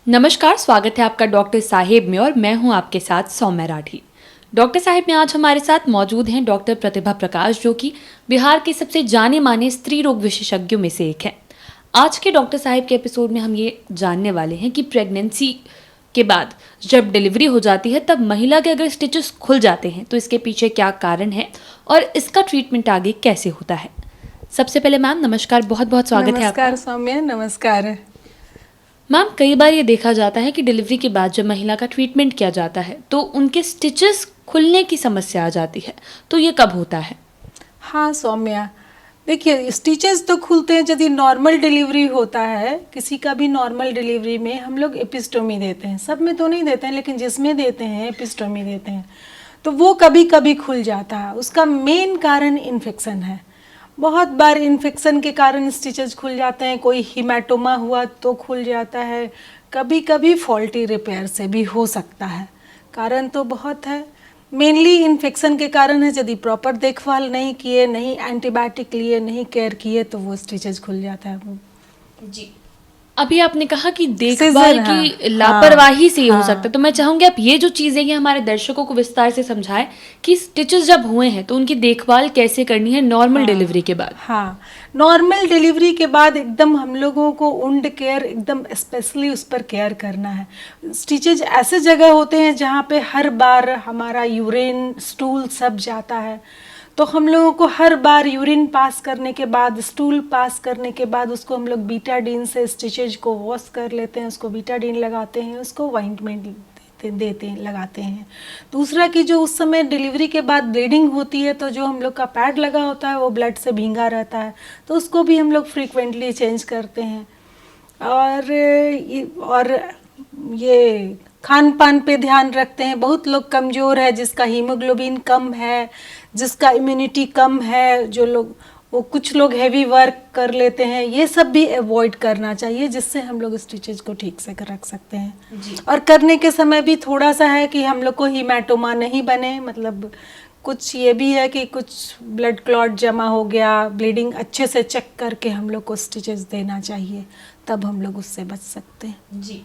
नमस्कार, स्वागत है आपका डॉक्टर साहिब में और मैं हूं आपके साथ सौम्या राठी। डॉक्टर साहिब में आज हमारे साथ मौजूद हैं डॉक्टर प्रतिभा प्रकाश, जो कि बिहार के सबसे जाने माने स्त्री रोग विशेषज्ञों में से एक हैं। आज के डॉक्टर साहिब के एपिसोड में हम ये जानने वाले हैं कि प्रेगनेंसी के बाद जब डिलीवरी हो जाती है तब महिला के अगर स्टिचेस खुल जाते हैं तो इसके पीछे क्या कारण है और इसका ट्रीटमेंट आगे कैसे होता है। सबसे पहले मैम नमस्कार, बहुत बहुत स्वागत है आपका। नमस्कार सौम्या, नमस्कार। मैम, कई बार ये देखा जाता है कि डिलीवरी के बाद जब महिला का ट्रीटमेंट किया जाता है तो उनके स्टिचेस खुलने की समस्या आ जाती है, तो ये कब होता है? हाँ सौम्या, देखिए स्टिचेस तो खुलते हैं यदि नॉर्मल डिलीवरी होता है। किसी का भी नॉर्मल डिलीवरी में हम लोग एपिस्टोमी देते हैं, सब में तो नहीं देते हैं लेकिन जिसमें देते हैं एपिस्टोमी देते हैं, तो वो कभी कभी खुल जाता है। उसका मेन कारण इन्फेक्शन है। बहुत बार इन्फेक्शन के कारण स्टिचेस खुल जाते हैं। कोई हिमेटोमा हुआ तो खुल जाता है, कभी कभी फॉल्टी रिपेयर से भी हो सकता है। कारण तो बहुत है, मेनली इन्फेक्शन के कारण है। यदि प्रॉपर देखभाल नहीं किए, नहीं एंटीबायोटिक लिए, नहीं केयर किए तो वो स्टिचेस खुल जाता है। जी, अभी आपने कहा कि देखभाल हाँ, की लापरवाही से ये हो हाँ, सकता है, तो मैं चाहूंगी आप ये जो चीज़ें हैं हमारे दर्शकों को विस्तार से समझाएं कि स्टिचेस जब हुए हैं तो उनकी देखभाल कैसे करनी है नॉर्मल डिलीवरी के बाद। हाँ, नॉर्मल डिलीवरी के बाद एकदम हम लोगों को वुंड केयर एकदम स्पेशली उस पर केयर करना है। स्टिचेज ऐसे जगह होते हैं जहाँ पे हर बार हमारा यूरिन, स्टूल सब जाता है, तो हम लोगों को हर बार यूरिन पास करने के बाद, स्टूल पास करने के बाद उसको हम लोग बीटाडीन से स्टिचेज को वॉश कर लेते हैं, उसको बीटाडीन लगाते हैं, उसको ऑइंटमेंट देते हैं, लगाते हैं। दूसरा कि जो उस समय डिलीवरी के बाद ब्लीडिंग होती है तो जो हम लोग का पैड लगा होता है वो ब्लड से भींगा रहता है, तो उसको भी हम लोग फ्रीक्वेंटली चेंज करते हैं। और ये खान पान पे ध्यान रखते हैं। बहुत लोग कमज़ोर है, जिसका हीमोग्लोबिन कम है, जिसका इम्यूनिटी कम है, जो लोग वो कुछ लोग हैवी वर्क कर लेते हैं, ये सब भी अवॉइड करना चाहिए, जिससे हम लोग स्टिचेज को ठीक से रख सकते हैं। जी। और करने के समय भी थोड़ा सा है कि हम लोग को हीमेटोमा नहीं बने, मतलब कुछ ये भी है कि कुछ ब्लड क्लॉट जमा हो गया, ब्लीडिंग अच्छे से चेक करके हम लोग को स्टिचेस देना चाहिए, तब हम लोग उससे बच सकते हैं। जी,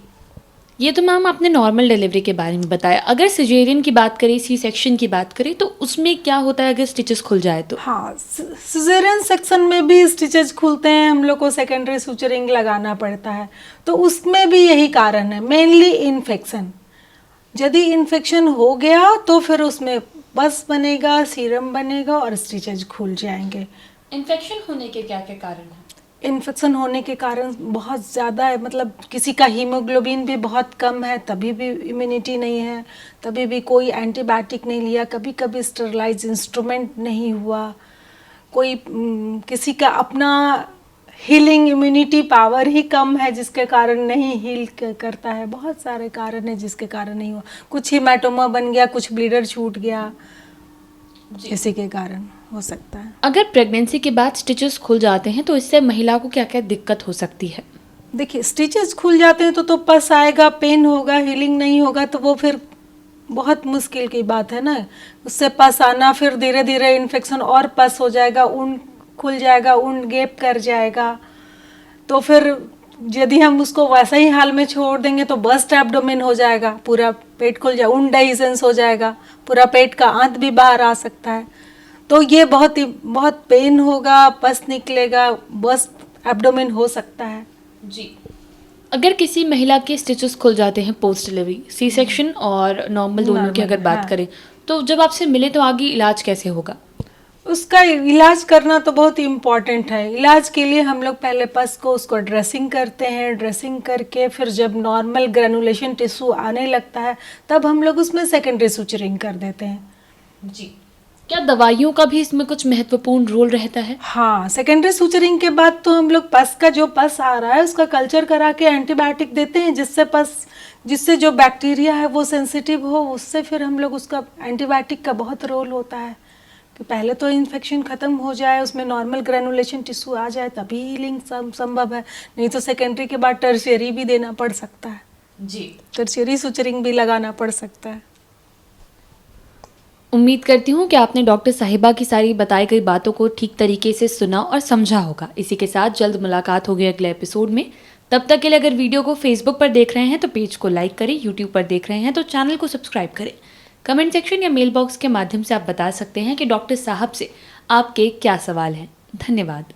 ये तो मैम आपने नॉर्मल डिलीवरी के बारे में बताया। अगर सिजेरियन की बात करें, सी सेक्शन की बात करें, तो उसमें क्या होता है अगर स्टिचेस खुल जाए तो? हाँ, सिजेरियन सेक्शन में भी स्टिचेस खुलते हैं, हम लोग को सेकेंडरी सुचरिंग लगाना पड़ता है, तो उसमें भी यही कारण है, मेनली इन्फेक्शन। यदि इन्फेक्शन हो गया तो फिर उसमें पस बनेगा, सीरम बनेगा और स्टिचेस खुल जाएंगे। इन्फेक्शन होने के क्या क्या कारण हैं? इन्फेक्शन होने के कारण बहुत ज़्यादा है, मतलब किसी का हीमोग्लोबिन भी बहुत कम है, तभी भी इम्यूनिटी नहीं है, तभी भी कोई एंटीबायोटिक नहीं लिया, कभी कभी स्टरलाइज इंस्ट्रूमेंट नहीं हुआ, कोई किसी का अपना हीलिंग इम्यूनिटी पावर ही कम है जिसके कारण नहीं हील करता है। बहुत सारे कारण है जिसके कारण नहीं हुआ। कुछ हीमेटोमा बन गया, कुछ ब्लीडर छूट गया, इसी के कारण हो सकता है। अगर प्रेगनेंसी के बाद स्टिचेस खुल जाते हैं तो इससे महिला को क्या क्या दिक्कत हो सकती है? देखिए, स्टिचेस खुल जाते हैं तो पस आएगा, पेन होगा, हीलिंग नहीं होगा, तो वो फिर बहुत मुश्किल की बात है ना। उससे पस आना, फिर धीरे धीरे इन्फेक्शन और पस हो जाएगा, ऊन खुल जाएगा, ऊन गैप कर जाएगा, तो फिर यदि हम उसको वैसा ही हाल में छोड़ देंगे तो बस्ट एब्डोमेन हो जाएगा, पूरा पेट खुल जाएगा, ऊन डाइजेंस हो जाएगा, पूरा पेट का आंत भी बाहर आ सकता है, तो ये बहुत पेन होगा, पस निकलेगा, बस्ट एब्डोमेन हो सकता है। जी, अगर किसी महिला के स्टिचेस खुल जाते हैं पोस्ट डिलीवरी, सी सेक्शन और नॉर्मल दोनों की अगर बात हाँ। करें, तो जब आपसे मिले तो आगे इलाज कैसे होगा? उसका इलाज करना तो बहुत इम्पॉर्टेंट है। इलाज के लिए हम लोग पहले पस को उसको ड्रेसिंग करते हैं, ड्रेसिंग करके फिर जब नॉर्मल ग्रेनुलेशन टिश्यू आने लगता है तब हम लोग उसमें सेकेंडरी सुचरिंग कर देते हैं। जी, क्या दवाइयों का भी इसमें कुछ महत्वपूर्ण रोल रहता है? हाँ, सेकेंडरी सुचरिंग के बाद तो हम लोग पस का जो पस आ रहा है उसका कल्चर करा के एंटीबायोटिक देते हैं, जिससे जो बैक्टीरिया है वो सेंसिटिव हो, उससे फिर हम लोग उसका एंटीबायोटिक का बहुत रोल होता है कि पहले तो इन्फेक्शन ख़त्म हो जाए, उसमें नॉर्मल ग्रेनुलेशन टिश्यू आ जाए, तभी हीलिंग संभव है। नहीं तो सेकेंडरी के बाद टर्शियरी भी देना पड़ सकता है। जी, टर्शियरी सुचरिंग भी लगाना पड़ सकता है। उम्मीद करती हूँ कि आपने डॉक्टर साहिबा की सारी बताई गई बातों को ठीक तरीके से सुना और समझा होगा। इसी के साथ जल्द मुलाकात होगी अगले एपिसोड में। तब तक के लिए अगर वीडियो को फेसबुक पर देख रहे हैं तो पेज को लाइक करें, यूट्यूब पर देख रहे हैं तो चैनल को सब्सक्राइब करें। कमेंट सेक्शन या मेल बॉक्स के माध्यम से आप बता सकते हैं कि डॉक्टर साहब से आपके क्या सवाल हैं। धन्यवाद।